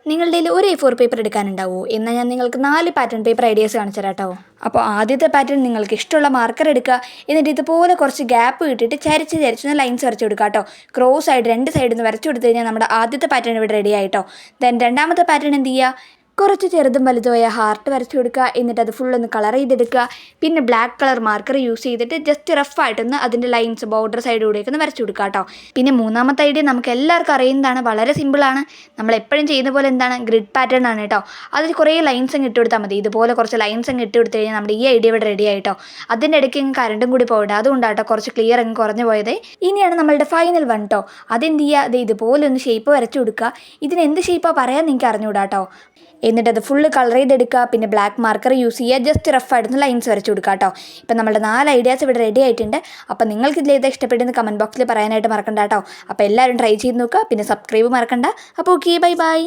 നിങ്ങളുടെ കയ്യിൽ ഒരു A4 പേപ്പർ എടുക്കാനുണ്ടാവുമോ? എന്നാൽ ഞാൻ നിങ്ങൾക്ക് 4 പാറ്റേൺ പേപ്പർ ഐഡിയാസ് കാണിച്ചു തരാം കേട്ടോ. അപ്പോൾ ആദ്യത്തെ പാറ്റേൺ നിങ്ങൾക്ക് ഇഷ്ടമുള്ള മാർക്കർ എടുക്കുക. എന്നിട്ട് ഇതുപോലെ കുറച്ച് ഗ്യാപ്പ് കിട്ടിയിട്ട് ചരിച്ച് ലൈൻസ് വരച്ച് കൊടുക്കുക കേട്ടോ. ക്രോസ് ആയിട്ട് 2 സൈഡിൽ നിന്ന് വരച്ചു കൊടുത്തു കഴിഞ്ഞാൽ നമ്മുടെ ആദ്യത്തെ പാറ്റേൺ ഇവിടെ റെഡി ആയിട്ടോ. ദെൻ രണ്ടാമത്തെ പാറ്റേൺ എന്ത് ചെയ്യുക? കുറച്ച് ചെറുതും വലുതുമായ ഹാർട്ട് വരച്ചു കൊടുക്കുക. എന്നിട്ട് അത് ഫുള്ളൊന്ന് കളർ ചെയ്തെടുക്കുക. പിന്നെ ബ്ലാക്ക് കളർ മാർക്കർ യൂസ് ചെയ്തിട്ട് ജസ്റ്റ് റഫായിട്ടൊന്ന് അതിൻ്റെ ലൈൻസ് ബോർഡർ സൈഡിലൂടെയൊക്കെ ഒന്ന് വരച്ചു കൊടുക്കുക കേട്ടോ. പിന്നെ മൂന്നാമത്തെ ഐഡിയ നമുക്ക് എല്ലാവർക്കും അറിയുന്നതാണ്, വളരെ സിമ്പിളാണ്. നമ്മൾ എപ്പോഴും ചെയ്യുന്ന പോലെ എന്താണ്, ഗ്രിഡ് പാറ്റേൺ ആണ് കേട്ടോ. അതിൽ കുറേ ലൈൻസ് അങ്ങ് ഇട്ട് കൊടുത്താൽ മതി. ഇതുപോലെ കുറച്ച് ലൈൻസ് അങ്ങ് ഇട്ട് കൊടുത്തു കഴിഞ്ഞാൽ നമ്മുടെ ഈ ഐഡിയ ഇവിടെ റെഡി ആയിട്ടോ. അതിൻ്റെ ഇടയ്ക്ക് കറണ്ടും കൂടി പോകട്ടെ, അതുകൊണ്ടാട്ടോ കുറച്ച് ക്ലിയർ അങ്ങ് കുറഞ്ഞു പോയത്. ഇനിയാണ് നമ്മളുടെ ഫൈനൽ വൺ കേട്ടോ. അതെന്ത് ചെയ്യുക? അത് ഇതുപോലെ ഒന്ന് ഷേപ്പ് വരച്ചു കൊടുക്കുക. ഇതിന് എന്ത് ഷേപ്പാണ് പറയാൻ നിങ്ങൾക്ക് അറിഞ്ഞുകൂടാ കേട്ടോ. എന്നിട്ട് അത് ഫുള്ള് കളർ ചെയ്തെടുക്കുക. പിന്നെ ബ്ലാക്ക് മാർക്കർ യൂസ് ചെയ്യുക. ജസ്റ്റ് റഫായിട്ടൊന്ന് ലൈൻസ് വരച്ചു കൊടുക്കുക കേട്ടോ. ഇപ്പം നമ്മുടെ 4 ഐഡിയാസ് ഇവിടെ റെഡി ആയിട്ടുണ്ട്. അപ്പോൾ നിങ്ങൾക്ക് ഇതിലേത് ഇഷ്ടപ്പെട്ടെന്ന് കമൻറ്റ് ബോക്സിൽ പറയാനായിട്ട് മറക്കണ്ട കേട്ടോ. അപ്പോൾ എല്ലാവരും ട്രൈ ചെയ്ത് നോക്കുക. പിന്നെ സബ്സ്ക്രൈബ് മറക്കണ്ട. അപ്പോൾ ഓക്കെ, ബൈ ബൈ.